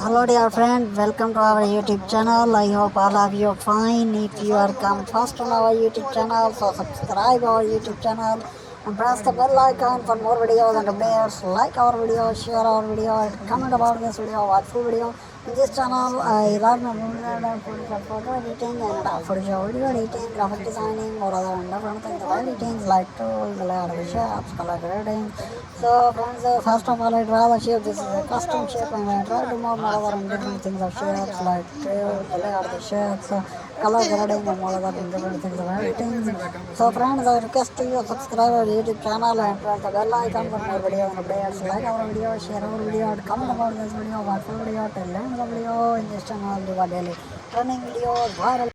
Hello dear friend, welcome to our YouTube channel. I hope all of you are fine. If you are come first on our YouTube channel, so subscribe our YouTube channel and press the bell icon for more videos and updates. Like our video, share our video, and comment about this video, watch full video. In this channel, I learn for photo editing and for video editing, graphic designing, or other different things about editing like tools, layout shapes, color grading. So friends, first of all, I draw the shape. This is a custom shape, and I try to more other different things of shapes like tools, layout the shapes, color grading, and more other different things of editing. So friends, I request you subscribe our YouTube channel and press the bell icon for more videos and updates. Like our video, share our video, and comment about this video, watch full video, till end of the video in this channel. Do a daily training videos, viral